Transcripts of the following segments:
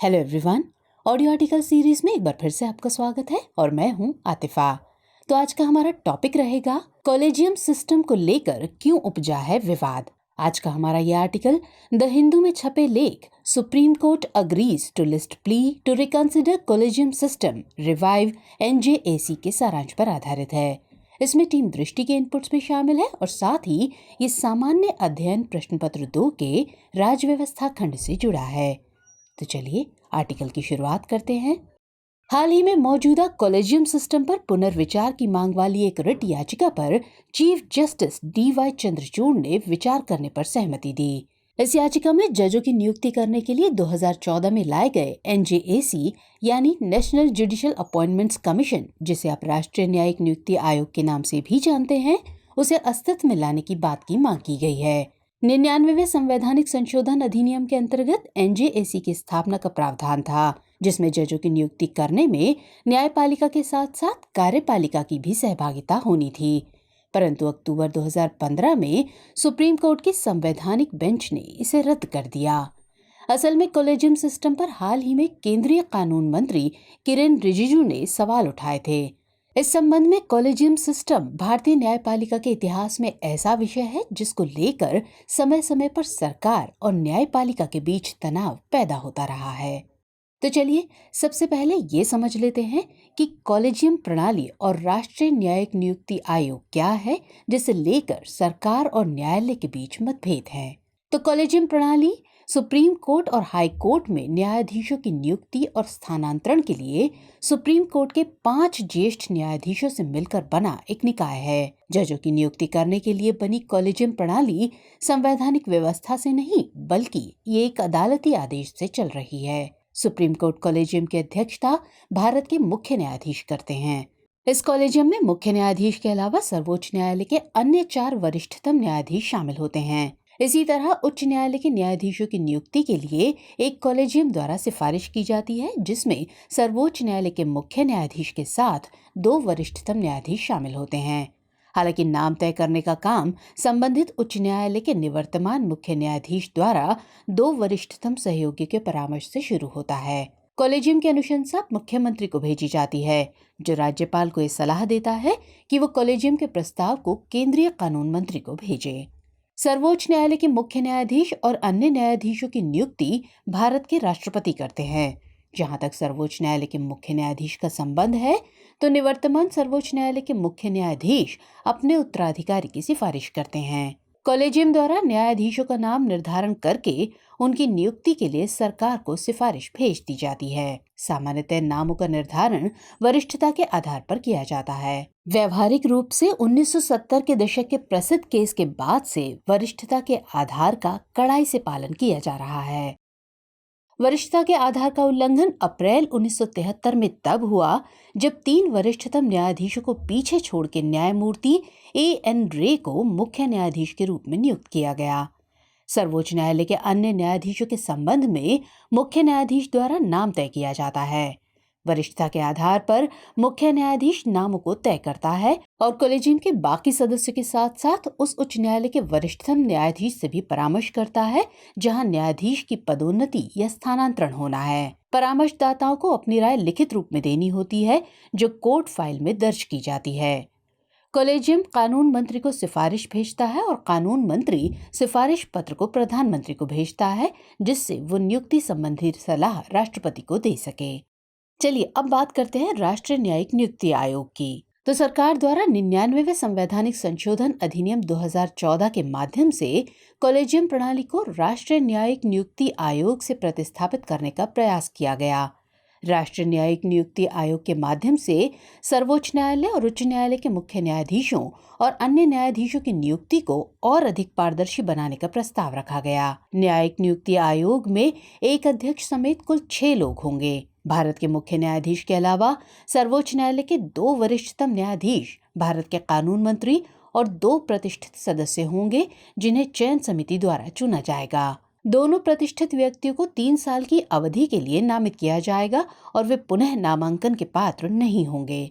Hello everyone, audio article series में एक बार फिर से आपका स्वागत है और मैं हूं आतिफा। तो आज का हमारा टॉपिक रहेगा कॉलेजियम सिस्टम को लेकर क्यों उपजा है विवाद। आज का हमारा यह आर्टिकल द हिंदू में छपे लेख supreme court agrees to list plea to reconsider collegium system revive NJAC के सारांश पर आधारित है। इसमें टीम दृष्टि के इनपुट्स भी शामिल है और साथ ही ये सामान्य अध्ययन प्रश्न पत्र 2 के राज्य व्यवस्था खंड से जुड़ा है। तो चलिए आर्टिकल की शुरुआत करते हैं। हाल ही में मौजूदा कॉलेजियम सिस्टम पर पुनर्विचार की मांग वाली एक रिट याचिका पर चीफ जस्टिस DY चंद्रचूड़ ने विचार करने पर सहमति दी। इस याचिका में जजों की नियुक्ति करने के लिए 2014 में लाए गए NJAC यानी नेशनल जुडिशियल अपॉइंटमेंट्स कमीशन, जिसे आप राष्ट्रीय न्यायिक नियुक्ति आयोग के नाम से भी जानते हैं, उसे अस्तित्व में लाने की बात की मांग की गई है। 99वें संवैधानिक संशोधन अधिनियम के अंतर्गत NJAC की स्थापना का प्रावधान था, जिसमें जजों की नियुक्ति करने में न्यायपालिका के साथ साथ कार्यपालिका की भी सहभागिता होनी थी। परंतु अक्टूबर 2015 में सुप्रीम कोर्ट की संवैधानिक बेंच ने इसे रद्द कर दिया। असल में कॉलेजियम सिस्टम पर हाल ही में केंद्रीय कानून मंत्री किरेन रिजिजू ने सवाल उठाए थे। इस संबंध में कॉलेजियम सिस्टम भारतीय न्यायपालिका के इतिहास में ऐसा विषय है जिसको लेकर समय समय पर सरकार और न्यायपालिका के बीच तनाव पैदा होता रहा है। तो चलिए सबसे पहले ये समझ लेते हैं कि कॉलेजियम प्रणाली और राष्ट्रीय न्यायिक नियुक्ति आयोग क्या है, जिसे लेकर सरकार और न्यायालय के बीच मतभेद है। तो कॉलेजियम प्रणाली सुप्रीम कोर्ट और हाई कोर्ट में न्यायाधीशों की नियुक्ति और स्थानांतरण के लिए सुप्रीम कोर्ट के 5 ज्येष्ठ न्यायाधीशों से मिलकर बना एक निकाय है। जजों की नियुक्ति करने के लिए बनी कॉलेजियम प्रणाली संवैधानिक व्यवस्था से नहीं, बल्कि ये एक अदालती आदेश से चल रही है। सुप्रीम कोर्ट कॉलेजियम की अध्यक्षता भारत के मुख्य न्यायाधीश करते हैं। इस कॉलेजियम में मुख्य न्यायाधीश के अलावा सर्वोच्च न्यायालय के अन्य 4 वरिष्ठतम न्यायाधीश शामिल होते हैं। इसी तरह उच्च न्यायालय के न्यायाधीशों की नियुक्ति के लिए एक कॉलेजियम द्वारा सिफारिश की जाती है, जिसमें सर्वोच्च न्यायालय के मुख्य न्यायाधीश के साथ 2 वरिष्ठतम न्यायाधीश शामिल होते हैं। हालांकि नाम तय करने का काम संबंधित उच्च न्यायालय के निवर्तमान मुख्य न्यायाधीश द्वारा 2 वरिष्ठतम सहयोगी के परामर्श से शुरू होता है। कॉलेजियम की अनुशंसा मुख्यमंत्री को भेजी जाती है, जो राज्यपाल को ये सलाह देता है कि वो कॉलेजियम के प्रस्ताव को केंद्रीय कानून मंत्री को भेजे। सर्वोच्च न्यायालय के मुख्य न्यायाधीश और अन्य न्यायाधीशों की नियुक्ति भारत के राष्ट्रपति करते हैं। जहां तक सर्वोच्च न्यायालय के मुख्य न्यायाधीश का संबंध है, तो निवर्तमान सर्वोच्च न्यायालय के मुख्य न्यायाधीश अपने उत्तराधिकारी की सिफारिश करते हैं। कॉलेजियम द्वारा न्यायाधीशों का नाम निर्धारण करके उनकी नियुक्ति के लिए सरकार को सिफारिश भेज दी जाती है। सामान्यतः नामों का निर्धारण वरिष्ठता के आधार पर किया जाता है। व्यवहारिक रूप से 1970 के दशक के प्रसिद्ध केस के बाद से वरिष्ठता के आधार का कड़ाई से पालन किया जा रहा है। वरिष्ठता के आधार का उल्लंघन अप्रैल 1973 में तब हुआ जब 3 वरिष्ठतम न्यायाधीशों को पीछे छोड़ के न्यायमूर्ति AN रे को मुख्य न्यायाधीश के रूप में नियुक्त किया गया। सर्वोच्च न्यायालय के अन्य न्यायाधीशों के संबंध में मुख्य न्यायाधीश द्वारा नाम तय किया जाता है। वरिष्ठता के आधार पर मुख्य न्यायाधीश नामों को तय करता है और कॉलेजियम के बाकी सदस्यों के साथ साथ उस उच्च न्यायालय के वरिष्ठतम न्यायाधीश से भी परामर्श करता है जहां न्यायाधीश की पदोन्नति या स्थानांतरण होना है। परामर्शदाताओं को अपनी राय लिखित रूप में देनी होती है, जो कोर्ट फाइल में दर्ज की जाती है। कॉलेजियम कानून मंत्री को सिफारिश भेजता है और कानून मंत्री सिफारिश पत्र को प्रधानमंत्री को भेजता है, जिससे वो नियुक्ति संबंधी सलाह राष्ट्रपति को दे सके। चलिए अब बात करते हैं राष्ट्रीय न्यायिक नियुक्ति आयोग की। तो सरकार द्वारा 99वें संवैधानिक संशोधन अधिनियम 2014 के माध्यम से कॉलेजियम प्रणाली को राष्ट्रीय न्यायिक नियुक्ति आयोग से प्रतिस्थापित करने का प्रयास किया गया। राष्ट्रीय न्यायिक नियुक्ति आयोग के माध्यम से सर्वोच्च न्यायालय और उच्च न्यायालय के मुख्य न्यायाधीशों और अन्य न्यायाधीशों की नियुक्ति को और अधिक पारदर्शी बनाने का प्रस्ताव रखा गया। न्यायिक नियुक्ति आयोग में एक अध्यक्ष समेत कुल 6 लोग होंगे। भारत के मुख्य न्यायाधीश के अलावा सर्वोच्च न्यायालय के 2 वरिष्ठतम न्यायाधीश, भारत के कानून मंत्री और 2 प्रतिष्ठित सदस्य होंगे, जिन्हें चयन समिति द्वारा चुना जाएगा। दोनों प्रतिष्ठित व्यक्तियों को 3 साल की अवधि के लिए नामित किया जाएगा और वे पुनः नामांकन के पात्र नहीं होंगे।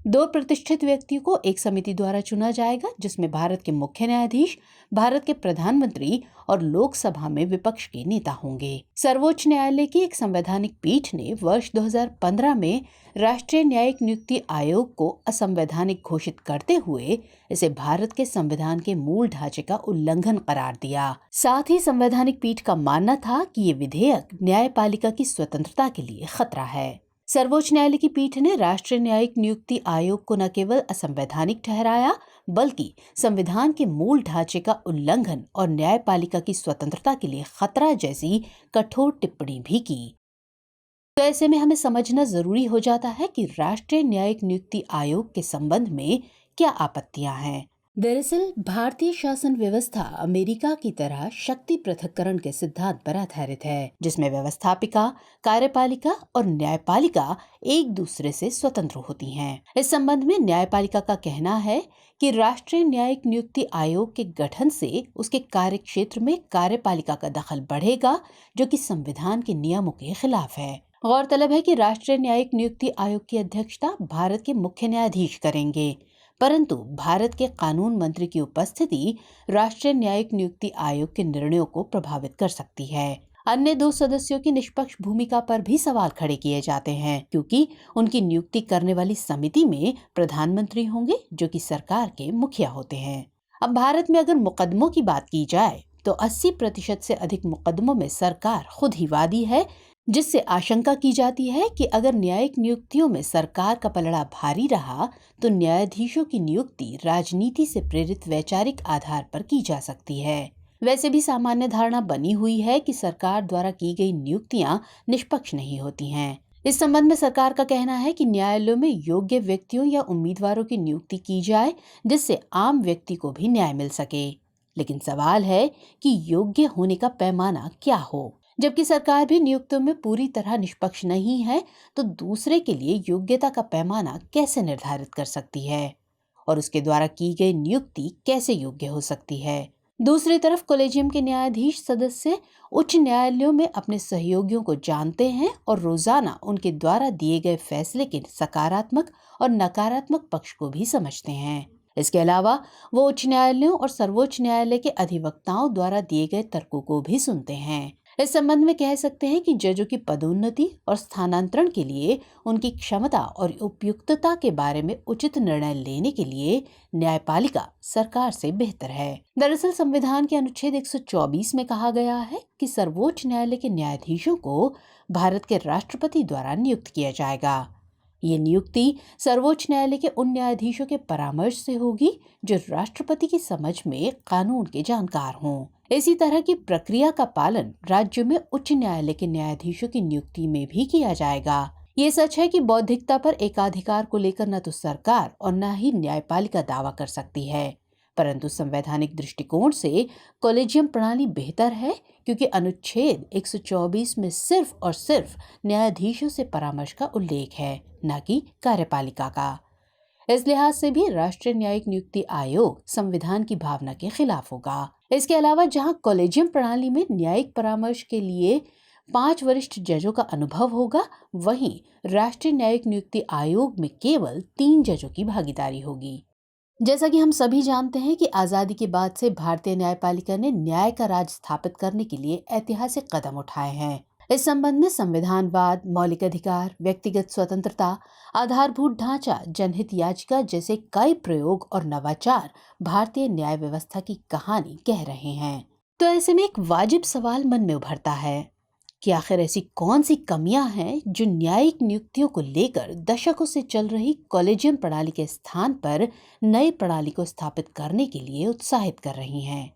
2 प्रतिष्ठित व्यक्तियों को एक समिति द्वारा चुना जाएगा, जिसमें भारत के मुख्य न्यायाधीश, भारत के प्रधानमंत्री और लोकसभा में विपक्ष के नेता होंगे। सर्वोच्च न्यायालय की एक संवैधानिक पीठ ने वर्ष 2015 में राष्ट्रीय न्यायिक नियुक्ति आयोग को असंवैधानिक घोषित करते हुए इसे भारत के संविधान के मूल ढांचे का उल्लंघन करार दिया। साथ ही संवैधानिक पीठ का मानना था कि ये विधेयक न्यायपालिका की स्वतंत्रता के लिए खतरा है। सर्वोच्च न्यायालय की पीठ ने राष्ट्रीय न्यायिक नियुक्ति आयोग को न केवल असंवैधानिक ठहराया, बल्कि संविधान के मूल ढांचे का उल्लंघन और न्यायपालिका की स्वतंत्रता के लिए खतरा जैसी कठोर टिप्पणी भी की। तो ऐसे में हमें समझना जरूरी हो जाता है कि राष्ट्रीय न्यायिक नियुक्ति आयोग के संबंध में क्या आपत्तियां हैं। दरअसल भारतीय शासन व्यवस्था अमेरिका की तरह शक्ति पृथक्करण के सिद्धांत पर आधारित है, जिसमें व्यवस्थापिका, कार्यपालिका और न्यायपालिका एक दूसरे से स्वतंत्र होती हैं। इस संबंध में न्यायपालिका का कहना है कि राष्ट्रीय न्यायिक नियुक्ति आयोग के गठन से उसके कार्य क्षेत्र में कार्यपालिका का दखल बढ़ेगा, जो कि संविधान के नियमों के खिलाफ है। गौरतलब है कि राष्ट्रीय न्यायिक नियुक्ति आयोग की अध्यक्षता भारत के मुख्य न्यायाधीश करेंगे, परंतु भारत के कानून मंत्री की उपस्थिति राष्ट्रीय न्यायिक नियुक्ति आयोग के निर्णयों को प्रभावित कर सकती है। अन्य 2 सदस्यों की निष्पक्ष भूमिका पर भी सवाल खड़े किए जाते हैं, क्योंकि उनकी नियुक्ति करने वाली समिति में प्रधानमंत्री होंगे, जो कि सरकार के मुखिया होते हैं। अब भारत में अगर मुकदमों की बात की जाए तो 80% से अधिक मुकदमों में सरकार खुद ही वादी है, जिससे आशंका की जाती है कि अगर न्यायिक नियुक्तियों में सरकार का पलड़ा भारी रहा तो न्यायाधीशों की नियुक्ति राजनीति से प्रेरित वैचारिक आधार पर की जा सकती है। वैसे भी सामान्य धारणा बनी हुई है कि सरकार द्वारा की गई नियुक्तियां निष्पक्ष नहीं होती हैं। इस संबंध में सरकार का कहना है कि न्यायालयों में योग्य व्यक्तियों या उम्मीदवारों की नियुक्ति की जाए, जिससे आम व्यक्ति को भी न्याय मिल सके। लेकिन सवाल है कि योग्य होने का पैमाना क्या हो। जबकि सरकार भी नियुक्तियों में पूरी तरह निष्पक्ष नहीं है, तो दूसरे के लिए योग्यता का पैमाना कैसे निर्धारित कर सकती है और उसके द्वारा की गई नियुक्ति कैसे योग्य हो सकती है। दूसरी तरफ कॉलेजियम के न्यायाधीश सदस्य उच्च न्यायालयों में अपने सहयोगियों को जानते हैं और रोजाना उनके द्वारा दिए गए फैसले के सकारात्मक और नकारात्मक पक्ष को भी समझते हैं। इसके अलावा वो उच्च न्यायालयों और सर्वोच्च न्यायालय के अधिवक्ताओं द्वारा दिए गए तर्कों को भी सुनते हैं। इस संबंध में कह सकते हैं कि जजों की पदोन्नति और स्थानांतरण के लिए उनकी क्षमता और उपयुक्तता के बारे में उचित निर्णय लेने के लिए न्यायपालिका सरकार से बेहतर है। दरअसल संविधान के अनुच्छेद 124 में कहा गया है कि सर्वोच्च न्यायालय के न्यायाधीशों को भारत के राष्ट्रपति द्वारा नियुक्त किया जाएगा। ये नियुक्ति सर्वोच्च न्यायालय के उन न्यायाधीशों के परामर्श से होगी जो राष्ट्रपति की समझ में कानून के जानकार हों। इसी तरह की प्रक्रिया का पालन राज्यों में उच्च न्यायालय के न्यायाधीशों की नियुक्ति में भी किया जाएगा। ये सच है कि बौद्धिकता पर एकाधिकार को लेकर न तो सरकार और न ही न्यायपालिका दावा कर सकती है, परंतु संवैधानिक दृष्टिकोण से कॉलेजियम प्रणाली बेहतर है, क्योंकि अनुच्छेद 124 में सिर्फ और सिर्फ न्यायाधीशों से परामर्श का उल्लेख है, न कि कार्यपालिका का। इस लिहाज से भी राष्ट्रीय न्यायिक नियुक्ति आयोग संविधान की भावना के खिलाफ होगा। इसके अलावा जहां कॉलेजियम प्रणाली में न्यायिक परामर्श के लिए 5 वरिष्ठ जजों का अनुभव होगा, वहीं राष्ट्रीय न्यायिक नियुक्ति आयोग में केवल 3 जजों की भागीदारी होगी। जैसा कि हम सभी जानते हैं कि आजादी के बाद से भारतीय न्यायपालिका ने न्याय का राज स्थापित करने के लिए ऐतिहासिक कदम उठाए हैं। इस संबंध में संविधानवाद, मौलिक अधिकार, व्यक्तिगत स्वतंत्रता, आधारभूत ढांचा, जनहित याचिका जैसे कई प्रयोग और नवाचार भारतीय न्याय व्यवस्था की कहानी कह रहे हैं। तो ऐसे में एक वाजिब सवाल मन में उभरता है कि आखिर ऐसी कौन सी कमियां हैं जो न्यायिक नियुक्तियों को लेकर दशकों से चल रही कॉलेजियम प्रणाली के स्थान पर नई प्रणाली को स्थापित करने के लिए उत्साहित कर रही हैं।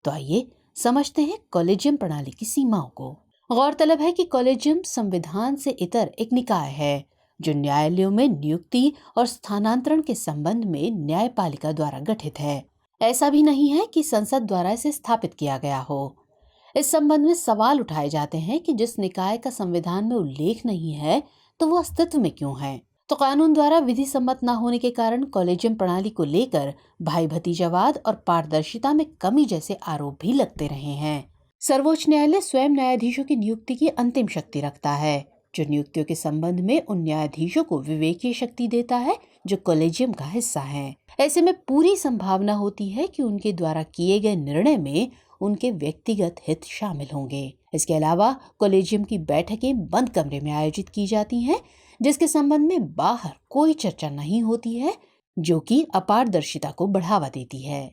तो आइए समझते हैं कॉलेजियम प्रणाली की सीमाओं को। गौरतलब है कि कॉलेजियम संविधान से इतर एक निकाय है जो न्यायालयों में नियुक्ति और स्थानांतरण के संबंध में न्यायपालिका द्वारा गठित है। ऐसा भी नहीं है कि संसद द्वारा इसे स्थापित किया गया हो। इस संबंध में सवाल उठाए जाते हैं कि जिस निकाय का संविधान में उल्लेख नहीं है तो वो अस्तित्व में क्यों है। तो कानून द्वारा विधि सम्मत न होने के कारण कॉलेजियम प्रणाली को लेकर भाई भतीजावाद और पारदर्शिता में कमी जैसे आरोप भी लगते रहे हैं। सर्वोच्च न्यायालय स्वयं न्यायाधीशों की नियुक्ति की अंतिम शक्ति रखता है। जो नियुक्तियों के संबंध में उन न्यायाधीशों को विवेकीय शक्ति देता है जो कॉलेजियम का हिस्सा हैं। ऐसे में पूरी संभावना होती है कि उनके द्वारा किए गए निर्णय में उनके व्यक्तिगत हित शामिल होंगे। इसके अलावा कॉलेजियम की बैठकें बंद कमरे में आयोजित की जाती हैं, जिसके संबंध में बाहर कोई चर्चा नहीं होती है, जो कि अपारदर्शिता को बढ़ावा देती है।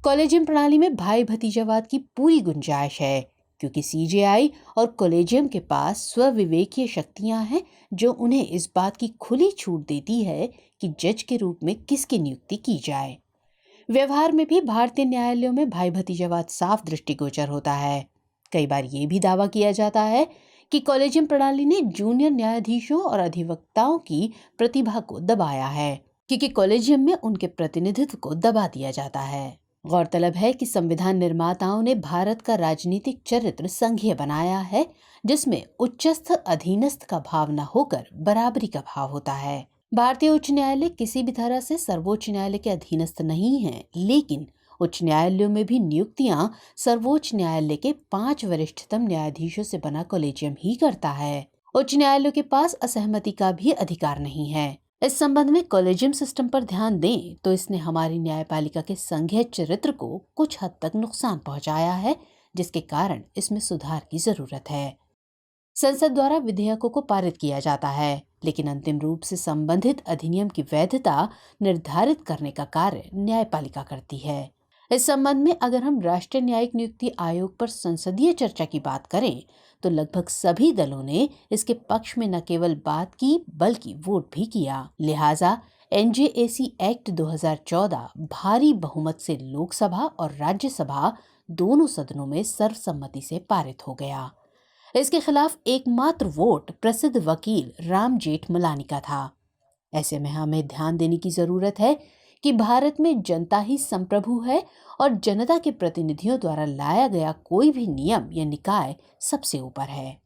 कॉलेजियम प्रणाली में भाई भतीजावाद की पूरी गुंजाइश है, क्योंकि सीजेआई और कॉलेजियम के पास स्वविवेकीय शक्तियां हैं जो उन्हें इस बात की खुली छूट देती है कि जज के रूप में किसकी नियुक्ति की जाए। व्यवहार में भी भारतीय न्यायालयों में भाई भतीजावाद साफ दृष्टिगोचर होता है। कई बार ये भी दावा किया जाता है कि कॉलेजियम प्रणाली ने जूनियर न्यायाधीशों और अधिवक्ताओं की प्रतिभा को दबाया है, क्योंकि कॉलेजियम में उनके प्रतिनिधित्व को दबा दिया जाता है। गौरतलब है कि संविधान निर्माताओं ने भारत का राजनीतिक चरित्र संघीय बनाया है, जिसमें उच्चस्थ अधीनस्थ का भाव न होकर बराबरी का भाव होता है। भारतीय उच्च न्यायालय किसी भी तरह से सर्वोच्च न्यायालय के अधीनस्थ नहीं है, लेकिन उच्च न्यायालयों में भी नियुक्तियां सर्वोच्च न्यायालय के 5 वरिष्ठतम न्यायाधीशों से बना कॉलेजियम ही करता है। उच्च न्यायालयों के पास असहमति का भी अधिकार नहीं है। इस संबंध में कॉलेजियम सिस्टम पर ध्यान दें तो इसने हमारी न्यायपालिका के संघीय चरित्र को कुछ हद तक नुकसान पहुंचाया है, जिसके कारण इसमें सुधार की जरूरत है। संसद द्वारा विधेयकों को पारित किया जाता है, लेकिन अंतिम रूप से संबंधित अधिनियम की वैधता निर्धारित करने का कार्य न्यायपालिका करती है। इस संबंध में अगर हम राष्ट्रीय न्यायिक नियुक्ति आयोग पर संसदीय चर्चा की बात करें तो लगभग सभी दलों ने इसके पक्ष में न केवल बात की बल्कि वोट भी किया। लिहाजा NJAC एक्ट 2014 भारी बहुमत से लोकसभा और राज्यसभा दोनों सदनों में सर्वसम्मति से पारित हो गया। इसके खिलाफ एकमात्र वोट प्रसिद्ध वकील राम जेठमलानी का था। ऐसे में हमें ध्यान देने की जरूरत है कि भारत में जनता ही संप्रभु है और जनता के प्रतिनिधियों द्वारा लाया गया कोई भी नियम या निकाय सबसे ऊपर है।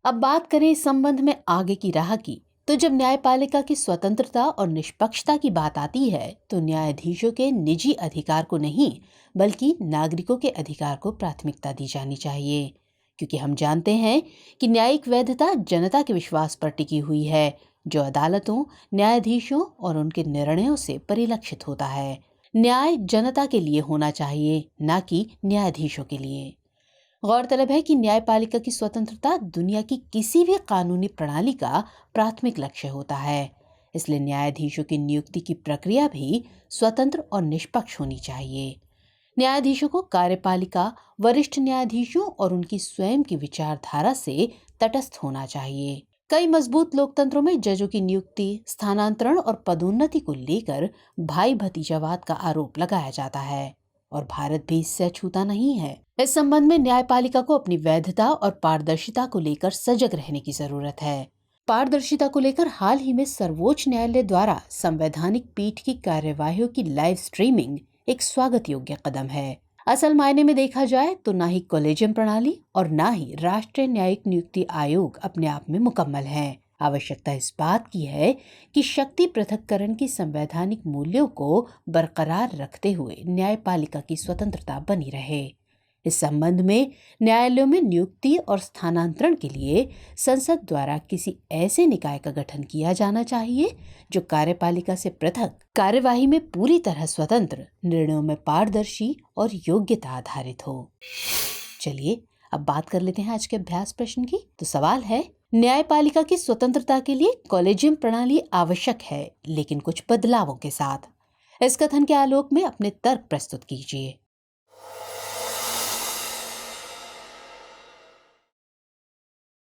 अब बात करें इस संबंध में आगे की राह की, तो जब न्यायपालिका की स्वतंत्रता और निष्पक्षता की बात आती है तो न्यायाधीशों के निजी अधिकार को नहीं बल्कि नागरिकों के अधिकार को प्राथमिकता दी जानी चाहिए, क्योंकि हम जानते हैं कि न्यायिक वैधता जनता के विश्वास पर टिकी हुई है, जो अदालतों, न्यायाधीशों और उनके निर्णयों से परिलक्षित होता है। न्याय जनता के लिए होना चाहिए, न कि न्यायाधीशों के लिए। गौरतलब है कि न्यायपालिका की स्वतंत्रता दुनिया की किसी भी कानूनी प्रणाली का प्राथमिक लक्ष्य होता है। इसलिए न्यायाधीशों की नियुक्ति की प्रक्रिया भी स्वतंत्र और निष्पक्ष होनी चाहिए। न्यायाधीशों को कार्यपालिका, वरिष्ठ न्यायाधीशों और उनकी स्वयं की विचारधारा से तटस्थ होना चाहिए। कई मजबूत लोकतंत्रों में जजों की नियुक्ति, स्थानांतरण और पदोन्नति को लेकर भाई भतीजावाद का आरोप लगाया जाता है और भारत भी इससे अछूता नहीं है। इस संबंध में न्यायपालिका को अपनी वैधता और पारदर्शिता को लेकर सजग रहने की जरूरत है। पारदर्शिता को लेकर हाल ही में सर्वोच्च न्यायालय द्वारा संवैधानिक पीठ की कार्यवाहियों की लाइव स्ट्रीमिंग एक स्वागत योग्य कदम है। असल मायने में देखा जाए तो ना ही कॉलेजियम प्रणाली और ना ही राष्ट्रीय न्यायिक नियुक्ति आयोग अपने आप में मुकम्मल है। आवश्यकता इस बात की है कि शक्ति पृथक्करण की संवैधानिक मूल्यों को बरकरार रखते हुए न्यायपालिका की स्वतंत्रता बनी रहे। इस संबंध में न्यायालयों में नियुक्ति और स्थानांतरण के लिए संसद द्वारा किसी ऐसे निकाय का गठन किया जाना चाहिए जो कार्यपालिका से पृथक, कार्यवाही में पूरी तरह स्वतंत्र, निर्णयों में पारदर्शी और योग्यता आधारित हो। चलिए अब बात कर लेते हैं आज के अभ्यास प्रश्न की। तो सवाल है, न्यायपालिका की स्वतंत्रता के लिए कॉलेजियम प्रणाली आवश्यक है, लेकिन कुछ बदलावों के साथ। इस कथन के आलोक में अपने तर्क प्रस्तुत कीजिए।